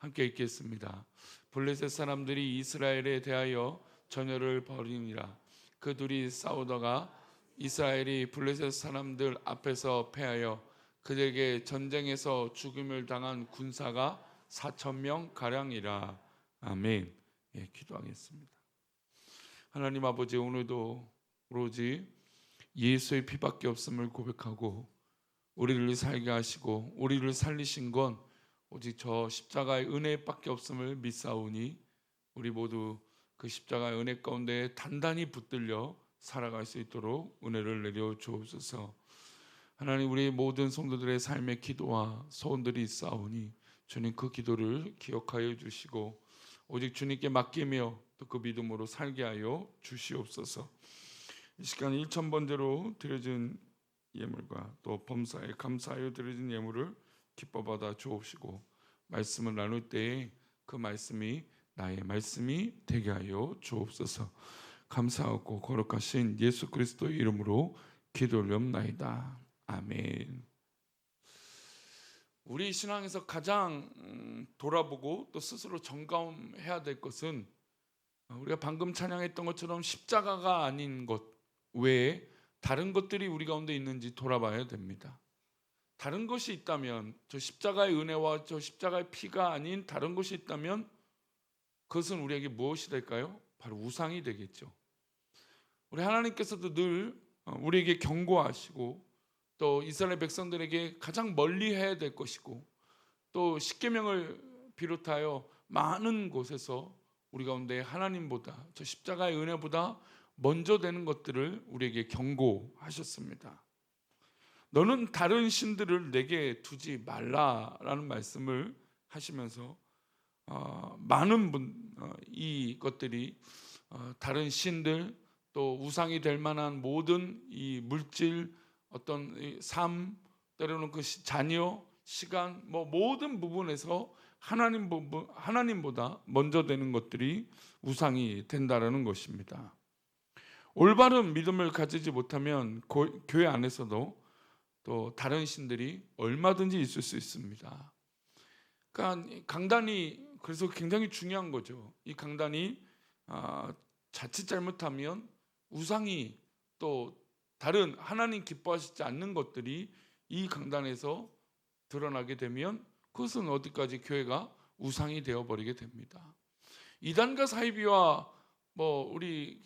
함께 읽겠습니다. 블레셋 사람들이 이스라엘에 대하여 전열을 벌이니라. 그 둘이 싸우다가 이스라엘이 블레셋 사람들 앞에서 패하여 그들에게 전쟁에서 죽음을 당한 군사가 4,000명 가량이라. 아멘. 예, 기도하겠습니다. 하나님 아버지, 오늘도 오로지 예수의 피밖에 없음을 고백하고 우리를 살게 하시고 우리를 살리신 건 오직 저 십자가의 은혜밖에 없음을 믿사오니 우리 모두 그 십자가의 은혜 가운데 단단히 붙들려 살아갈 수 있도록 은혜를 내려 주옵소서. 하나님, 우리 모든 성도들의 삶의 기도와 소원들이 있사오니 주님 그 기도를 기억하여 주시고 오직 주님께 맡기며 또 그 믿음으로 살게 하여 주시옵소서. 이 시간 1,000번째로 드려진 예물과 또 범사에 감사하여 드려진 예물을 기뻐 받아 주옵시고 말씀을 나눌 때에 그 말씀이 나의 말씀이 되게 하여 주옵소서. 감사하고 거룩하신 예수 그리스도의 이름으로 기도 올리옵나이다. 아멘. 우리 신앙에서 가장 돌아보고 또 스스로 점검해야 될 것은 우리가 방금 찬양했던 것처럼 십자가가 아닌 것 외에 다른 것들이 우리 가운데 있는지 돌아봐야 됩니다. 다른 것이 있다면, 저 십자가의 은혜와 저 십자가의 피가 아닌 다른 것이 있다면 그것은 우리에게 무엇이 될까요? 바로 우상이 되겠죠. 우리 하나님께서도 늘 우리에게 경고하시고 또 이스라엘 백성들에게 가장 멀리 해야 될 것이고 또 십계명을 비롯하여 많은 곳에서 우리 가운데 하나님보다, 저 십자가의 은혜보다 먼저 되는 것들을 우리에게 경고하셨습니다. 너는 다른 신들을 내게 두지 말라라는 말씀을 하시면서 많은 이것들이 다른 신들 또 우상이 될 만한 모든 이 물질, 어떤 삶, 때로는 그 자녀, 시간, 모든 부분에서 하나님보다 먼저 되는 것들이 우상이 된다라는 것입니다. 올바른 믿음을 가지지 못하면 교회 안에서도 또 다른 신들이 얼마든지 있을 수 있습니다. 그러니까 강단이 그래서 굉장히 중요한 거죠. 이 강단이 자칫 잘못하면 우상이 또 다른 하나님 기뻐하시지 않는 것들이 이 강단에서 드러나게 되면 그것은 어디까지 교회가 우상이 되어버리게 됩니다. 이단과 사이비와 우리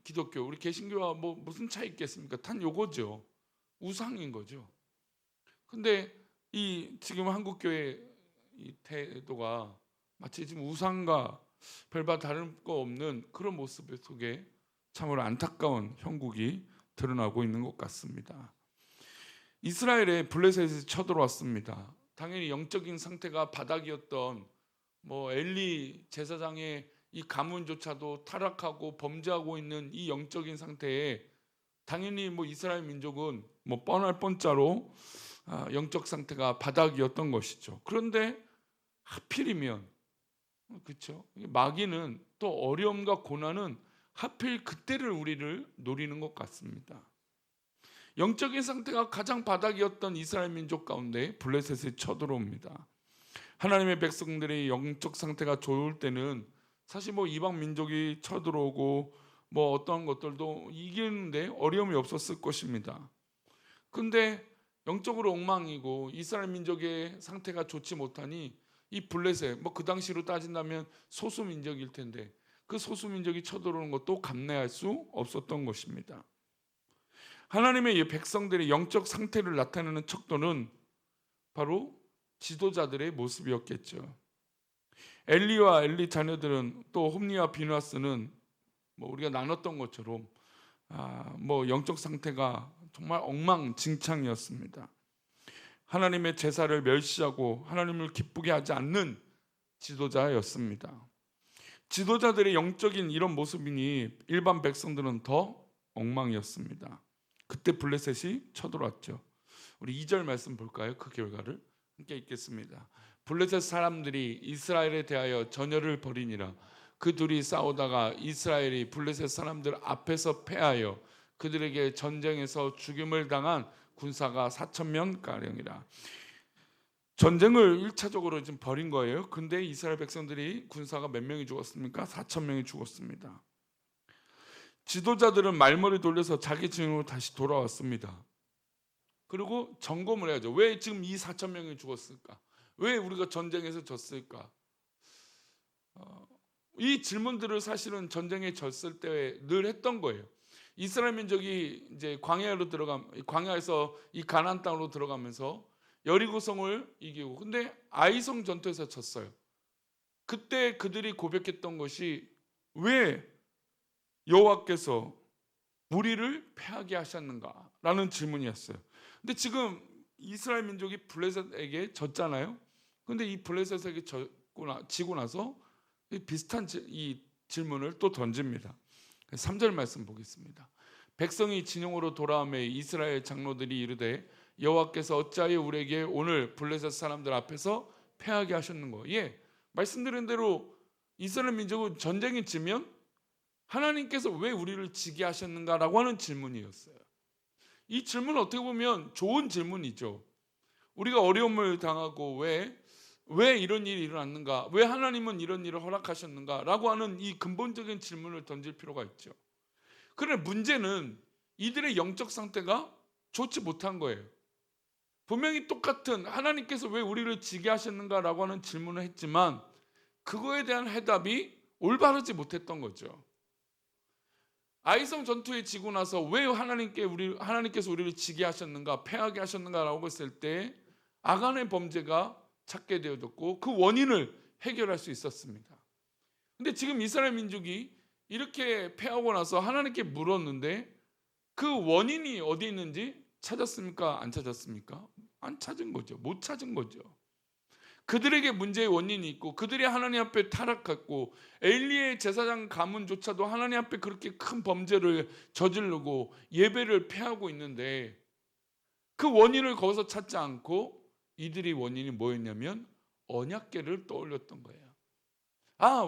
기독교, 우리 개신교와 무슨 차이 있겠습니까? 단 요거죠. 우상인 거죠. 근데 지금 한국 교회 이 태도가 마치 지금 우상과 별반 다른 거 없는 그런 모습 속에 참으로 안타까운 형국이 드러나고 있는 것 같습니다. 이스라엘에 블레셋이 쳐들어왔습니다. 당연히 영적인 상태가 바닥이었던 엘리 제사장의 이 가문조차도 타락하고 범죄하고 있는 이 영적인 상태에 당연히 이스라엘 민족은 뻔할 뻔자로 영적 상태가 바닥이었던 것이죠. 그런데 하필이면 그렇죠. 마귀는 또 어려움과 고난은 하필 그때를 우리를 노리는 것 같습니다. 영적인 상태가 가장 바닥이었던 이스라엘 민족 가운데 블레셋이 쳐들어옵니다. 하나님의 백성들의 영적 상태가 좋을 때는 사실 이방 민족이 쳐들어오고 어떤 것들도 이기는데 어려움이 없었을 것입니다. 근데 영적으로 엉망이고 이스라엘 민족의 상태가 좋지 못하니 이 블레셋, 그 당시로 따진다면 소수 민족일 텐데 그 소수 민족이 쳐들어오는 것도 감내할 수 없었던 것입니다. 하나님의 이 백성들의 영적 상태를 나타내는 척도는 바로 지도자들의 모습이었겠죠. 엘리와 엘리 자녀들은 또 홈리와 비누아스는 우리가 나눴던 것처럼 영적 상태가 정말 엉망진창이었습니다. 하나님의 제사를 멸시하고 하나님을 기쁘게 하지 않는 지도자였습니다. 지도자들의 영적인 이런 모습이니 일반 백성들은 더 엉망이었습니다. 그때 블레셋이 쳐들어왔죠. 우리 2절 말씀 볼까요? 그 결과를 함께 읽겠습니다. 블레셋 사람들이 이스라엘에 대하여 전열을 벌이니라. 그 둘이 싸우다가 이스라엘이 블레셋 사람들 앞에서 패하여 그들에게 전쟁에서 죽임을 당한 군사가 4,000명 가량이라. 전쟁을 1차적으로 지금 벌인 거예요. 근데 이스라엘 백성들이 군사가 몇 명이 죽었습니까? 4천 명이 죽었습니다. 지도자들은 말머리 돌려서 자기 진영으로 다시 돌아왔습니다. 그리고 점검을 해야죠. 왜 지금 이 4천 명이 죽었을까? 왜 우리가 전쟁에서 졌을까? 이 질문들을 사실은 전쟁에 졌을 때 늘 했던 거예요. 이스라엘 민족이 이제 광야에서 이 가나안 땅으로 들어가면서 여리고성을 이기고, 근데 아이성 전투에서 졌어요. 그때 그들이 고백했던 것이 왜 여호와께서 우리를 패하게 하셨는가라는 질문이었어요. 근데 지금 이스라엘 민족이 블레셋에게 졌잖아요. 근데 이 블레셋에게 지고 나서 비슷한 이 질문을 또 던집니다. 3절 말씀 보겠습니다. 백성이 진영으로 돌아오매 이스라엘 장로들이 이르되 여호와께서 어찌하여 우리에게 오늘 블레셋 사람들 앞에서 패하게 하셨는고. 말씀드린 대로 이스라엘 민족은 전쟁이 지면 하나님께서 왜 우리를 지게 하셨는가라고 하는 질문이었어요. 이 질문은 어떻게 보면 좋은 질문이죠. 우리가 어려움을 당하고 왜 이런 일이 일어났는가? 왜 하나님은 이런 일을 허락하셨는가? 라고 하는 이 근본적인 질문을 던질 필요가 있죠. 그런데 문제는 이들의 영적 상태가 좋지 못한 거예요. 분명히 똑같은 하나님께서 왜 우리를 지게 하셨는가라고 하는 질문을 했지만 그거에 대한 해답이 올바르지 못했던 거죠. 아이성 전투에 지고 나서 왜 하나님께서 우리를 지게 하셨는가, 패하게 하셨는가라고 했을 때 아간의 범죄가 찾게 되어졌고 그 원인을 해결할 수 있었습니다. 근데 지금 이스라엘 민족이 이렇게 패하고 나서 하나님께 물었는데 그 원인이 어디 있는지 찾았습니까? 안 찾았습니까? 안 찾은 거죠. 못 찾은 거죠. 그들에게 문제의 원인이 있고 그들이 하나님 앞에 타락했고 엘리의 제사장 가문조차도 하나님 앞에 그렇게 큰 범죄를 저지르고 예배를 폐하고 있는데 그 원인을 거기서 찾지 않고 이들이 원인이 뭐였냐면 언약궤를 떠올렸던 거예요.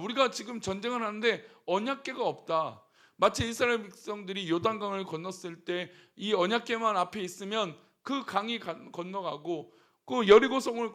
우리가 지금 전쟁을 하는데 언약궤가 없다. 마치 이스라엘 백성들이 요단강을 건넜을 때 이 언약궤만 앞에 있으면 그 강이 건너가고 그 여리고성을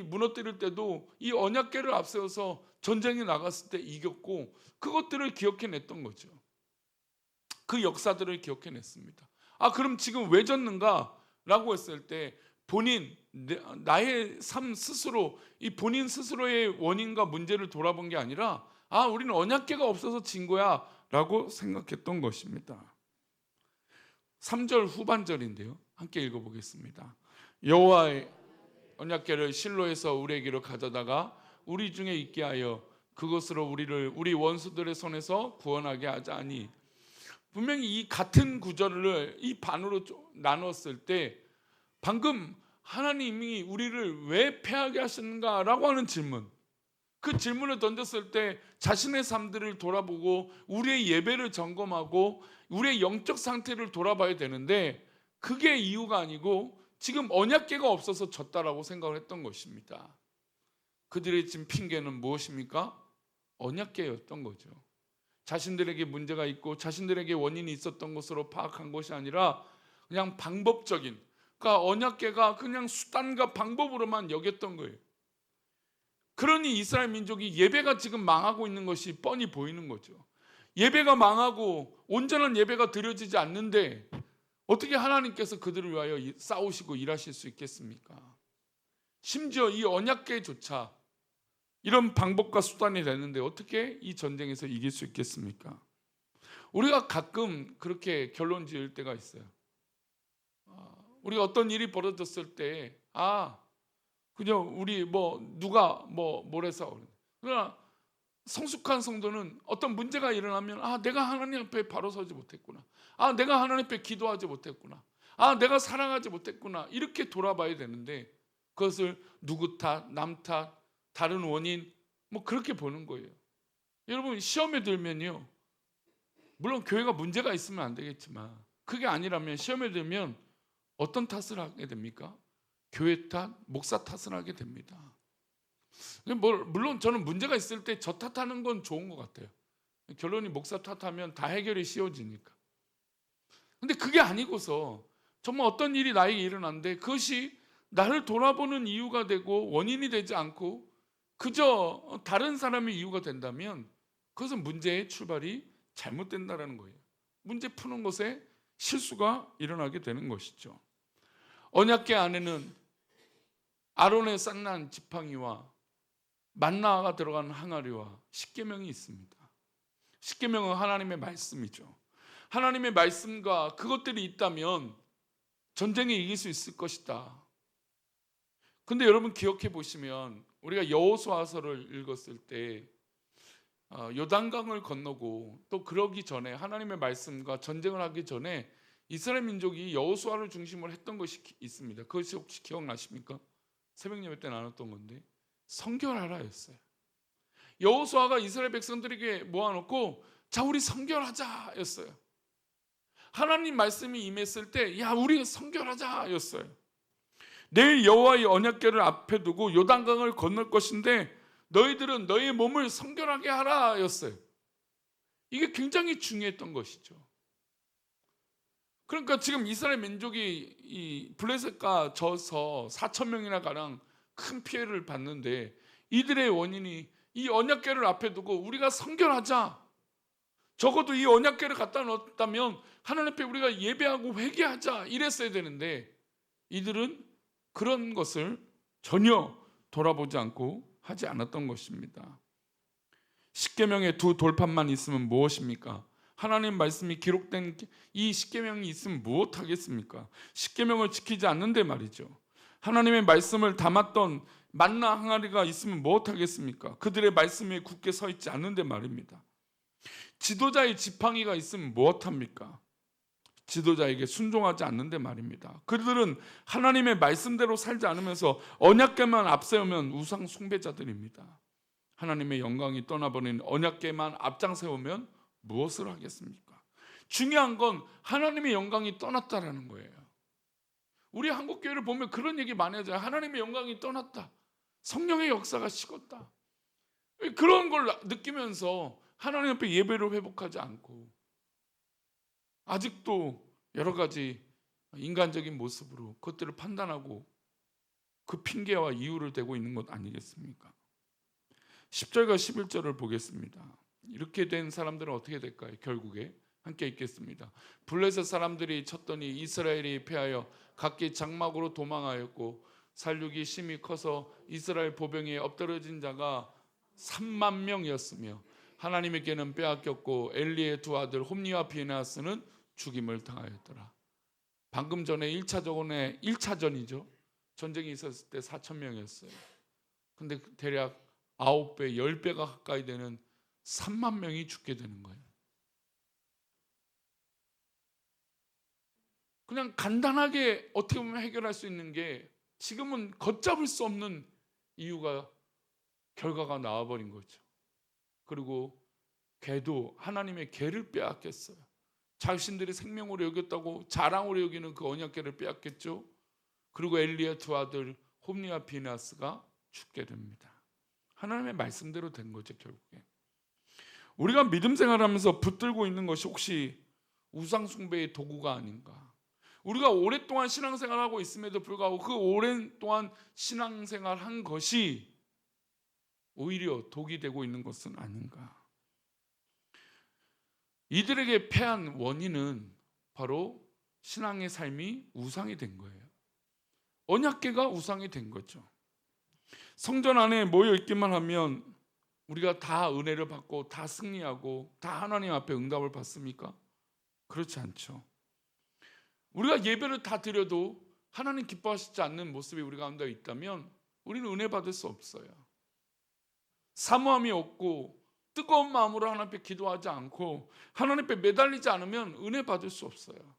무너뜨릴 때도 이 언약궤를 앞세워서 전쟁에 나갔을 때 이겼고 그것들을 기억해냈던 거죠. 그 역사들을 기억해냈습니다. 그럼 지금 왜 졌는가? 라고 했을 때 나의 삶 스스로 이 본인 스스로의 원인과 문제를 돌아본 게 아니라 우리는 언약궤가 없어서 진 거야 라고 생각했던 것입니다. 3절 후반절인데요. 함께 읽어보겠습니다. 여호와의 언약궤를 실로에서 우리에게로 가져다가 우리 중에 있게 하여 그것으로 우리를 우리 원수들의 손에서 구원하게 하자니. 분명히 이 같은 구절을 이 반으로 나눴을 때 방금 하나님이 우리를 왜 패하게 하셨는가라고 하는 질문, 그 질문을 던졌을 때 자신의 삶들을 돌아보고 우리의 예배를 점검하고 우리의 영적 상태를 돌아봐야 되는데 그게 이유가 아니고 지금 언약궤가 없어서 졌다라고 생각을 했던 것입니다. 그들의 지금 핑계는 무엇입니까? 언약궤였던 거죠. 자신들에게 문제가 있고 자신들에게 원인이 있었던 것으로 파악한 것이 아니라 그냥 방법적인, 그러니까 언약궤가 그냥 수단과 방법으로만 여겼던 거예요. 그러니 이스라엘 민족이 예배가 지금 망하고 있는 것이 뻔히 보이는 거죠. 예배가 망하고 온전한 예배가 드려지지 않는데 어떻게 하나님께서 그들을 위하여 싸우시고 일하실 수 있겠습니까? 심지어 이 언약궤조차 이런 방법과 수단이 되는데 어떻게 이 전쟁에서 이길 수 있겠습니까? 우리가 가끔 그렇게 결론 지을 때가 있어요. 우리가 어떤 일이 벌어졌을 때 그냥 우리 누가 뭐래서. 그러나 성숙한 성도는 어떤 문제가 일어나면 내가 하나님 앞에 바로 서지 못했구나. 내가 하나님 앞에 기도하지 못했구나. 내가 사랑하지 못했구나. 이렇게 돌아봐야 되는데 그것을 누구 탓, 남 탓, 다른 원인 그렇게 보는 거예요. 여러분 시험에 들면요. 물론 교회가 문제가 있으면 안 되겠지만 그게 아니라면 시험에 들면 어떤 탓을 하게 됩니까? 교회 탓, 목사 탓을 하게 됩니다. 물론 저는 문제가 있을 때 저 탓하는 건 좋은 것 같아요. 결론이 목사 탓하면 다 해결이 쉬워지니까. 근데 그게 아니고서 정말 어떤 일이 나에게 일어났는데 그것이 나를 돌아보는 이유가 되고 원인이 되지 않고 그저 다른 사람의 이유가 된다면 그것은 문제의 출발이 잘못된다는 거예요. 문제 푸는 것에 실수가 일어나게 되는 것이죠. 언약궤 안에는 아론의 쌍난 지팡이와 만나가 들어간 항아리와 십계명이 있습니다. 십계명은 하나님의 말씀이죠. 하나님의 말씀과 그것들이 있다면 전쟁에 이길 수 있을 것이다. 근데 여러분 기억해 보시면 우리가 여호수아서를 읽었을 때 요단강을 건너고 또 그러기 전에 하나님의 말씀과 전쟁을 하기 전에 이스라엘 민족이 여호수아를 중심으로 했던 것이 있습니다. 그것이 혹시 기억나십니까? 새벽 예배 때 나눴던 건데 성결하라였어요. 여호수아가 이스라엘 백성들에게 모아놓고 자 우리 성결하자였어요. 하나님 말씀이 임했을 때 야 우리 성결하자였어요. 내일 여호와의 언약궤를 앞에 두고 요단강을 건널 것인데 너희들은 너희 몸을 성결하게 하라였어요. 이게 굉장히 중요했던 것이죠. 그러니까 지금 이스라엘 민족이 이 블레셋과 져서 4천 명이나 가량 큰 피해를 봤는데 이들의 원인이 이 언약궤를 앞에 두고 우리가 성결하자. 적어도 이 언약궤를 갖다 놓았다면 하나님 앞에 우리가 예배하고 회개하자 이랬어야 되는데 이들은 그런 것을 전혀 돌아보지 않고 하지 않았던 것입니다. 십계명의 두 돌판만 있으면 무엇입니까? 하나님 말씀이 기록된 이 십계명이 있으면 무엇하겠습니까? 십계명을 지키지 않는데 말이죠. 하나님의 말씀을 담았던 만나 항아리가 있으면 무엇하겠습니까? 그들의 말씀에 굳게 서 있지 않는데 말입니다. 지도자의 지팡이가 있으면 무엇합니까? 지도자에게 순종하지 않는데 말입니다. 그들은 하나님의 말씀대로 살지 않으면서 언약궤만 앞세우면 우상 숭배자들입니다. 하나님의 영광이 떠나버린 언약궤만 앞장세우면 무엇을 하겠습니까? 중요한 건 하나님의 영광이 떠났다라는 거예요. 우리 한국교회를 보면 그런 얘기 많이 하잖아요. 하나님의 영광이 떠났다. 성령의 역사가 식었다. 그런 걸 느끼면서 하나님 앞에 예배를 회복하지 않고 아직도 여러 가지 인간적인 모습으로 그것들을 판단하고 그 핑계와 이유를 대고 있는 것 아니겠습니까? 10절과 11절을 보겠습니다. 이렇게 된 사람들은 어떻게 될까요? 결국에 함께 읽겠습니다. 블레셋 사람들이 쳤더니 이스라엘이 패하여 각기 장막으로 도망하였고 살육이 심히 커서 이스라엘 보병에 엎드러진 자가 3만 명이었으며 하나님에게는 빼앗겼고 엘리의 두 아들 홈니와 비나스는 죽임을 당하였더라. 방금 전에 1차전이죠. 전쟁이 있었을 때 4천 명이었어요. 근데 대략 9배, 10배가 가까이 되는 3만 명이 죽게 되는 거예요. 그냥 간단하게 어떻게 보면 해결할 수 있는 게 지금은 걷잡을 수 없는 이유가 결과가 나와버린 거죠. 그리고 개도 하나님의 개를 빼앗겼어요. 자신들이 생명으로 여겼다고 자랑으로 여기는 그 언약궤를 빼앗겼죠. 그리고 엘리의 두 아들 홈니와 비나스가 죽게 됩니다. 하나님의 말씀대로 된 거죠. 결국에 우리가 믿음 생활하면서 붙들고 있는 것이 혹시 우상 숭배의 도구가 아닌가? 우리가 오랫동안 신앙생활하고 있음에도 불구하고 그 오랜 동안 신앙생활한 것이 오히려 독이 되고 있는 것은 아닌가? 이들에게 패한 원인은 바로 신앙의 삶이 우상이 된 거예요. 언약궤가 우상이 된 거죠. 성전 안에 모여 있기만 하면 우리가 다 은혜를 받고 다 승리하고 다 하나님 앞에 응답을 받습니까? 그렇지 않죠. 우리가 예배를 다 드려도 하나님 기뻐하시지 않는 모습이 우리 가운데 있다면 우리는 은혜 받을 수 없어요. 사모함이 없고 뜨거운 마음으로 하나님 앞에 기도하지 않고 하나님 앞에 매달리지 않으면 은혜 받을 수 없어요.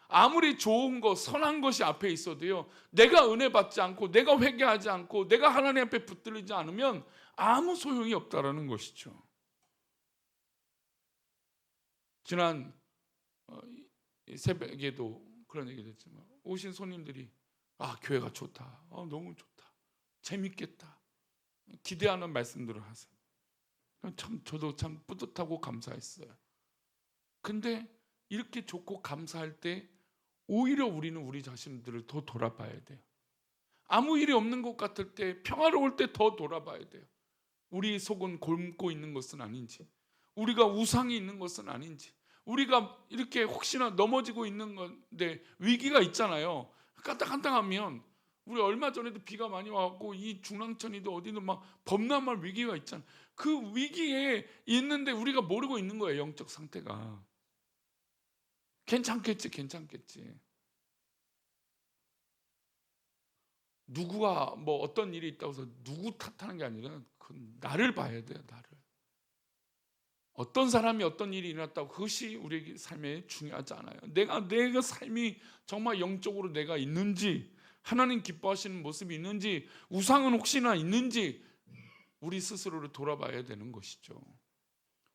아무리 좋은 것, 선한 것이 앞에 있어도요, 내가 은혜 받지 않고 내가 회개하지 않고 내가 하나님 앞에 붙들리지 않으면 아무 소용이 없다라는 것이죠. 지난 새벽에도 그런 얘기를 했지만 오신 손님들이 교회가 좋다, 너무 좋다, 재밌겠다, 기대하는 말씀들을 하세요. 참 저도 참 뿌듯하고 감사했어요. 근데 이렇게 좋고 감사할 때 오히려 우리는 우리 자신들을 더 돌아봐야 돼요. 아무 일이 없는 것 같을 때, 평화로울 때 더 돌아봐야 돼요. 우리 속은 곪고 있는 것은 아닌지, 우리가 우상이 있는 것은 아닌지, 우리가 이렇게 혹시나 넘어지고 있는 건데 위기가 있잖아요. 까딱한땅하면 우리 얼마 전에도 비가 많이 와갖고 이 중랑천이도 어디든 막 범람할 위기가 있잖아요. 그 위기에 있는데 우리가 모르고 있는 거예요. 영적 상태가. 괜찮겠지, 괜찮겠지. 누구가 뭐 어떤 일이 있다고 해서 누구 탓하는 게 아니라 그 나를 봐야 돼요. 나를. 어떤 사람이 어떤 일이 일어났다고 그것이 우리 삶에 중요하지 않아요. 내가 삶이 정말 영적으로 내가 있는지, 하나님 기뻐하시는 모습이 있는지, 우상은 혹시나 있는지 우리 스스로를 돌아봐야 되는 것이죠.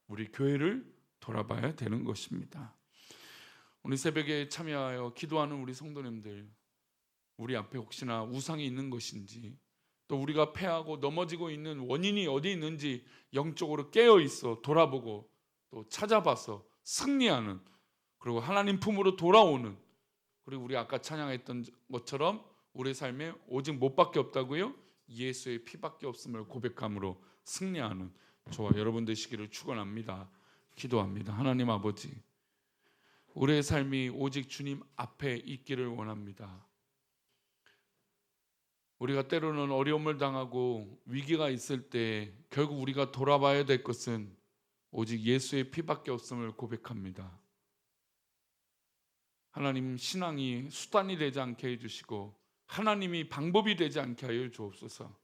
우리 교회를 돌아봐야 되는 것입니다. 오늘 새벽에 참여하여 기도하는 우리 성도님들, 우리 앞에 혹시나 우상이 있는 것인지, 또 우리가 패하고 넘어지고 있는 원인이 어디 있는지 영적으로 깨어 있어 돌아보고 또 찾아봐서 승리하는, 그리고 하나님 품으로 돌아오는, 그리고 우리 아까 찬양했던 것처럼 우리 삶에 오직 못밖에 없다고요? 예수의 피밖에 없음을 고백함으로 승리하는 저와 여러분 되시기를 축원합니다. 기도합니다. 하나님 아버지, 우리의 삶이 오직 주님 앞에 있기를 원합니다. 우리가 때로는 어려움을 당하고 위기가 있을 때 결국 우리가 돌아봐야 될 것은 오직 예수의 피밖에 없음을 고백합니다. 하나님, 신앙이 수단이 되지 않게 해주시고 하나님이 방법이 되지 않게 하여 주옵소서.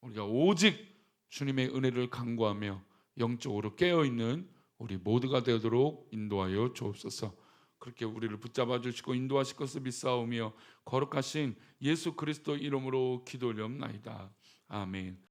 우리가 오직 주님의 은혜를 간구하며 영적으로 깨어있는 우리 모두가 되도록 인도하여 주옵소서. 그렇게 우리를 붙잡아 주시고 인도하실 것을 믿사오며 거룩하신 예수 그리스도 이름으로 기도 올리옵나이다. 아멘.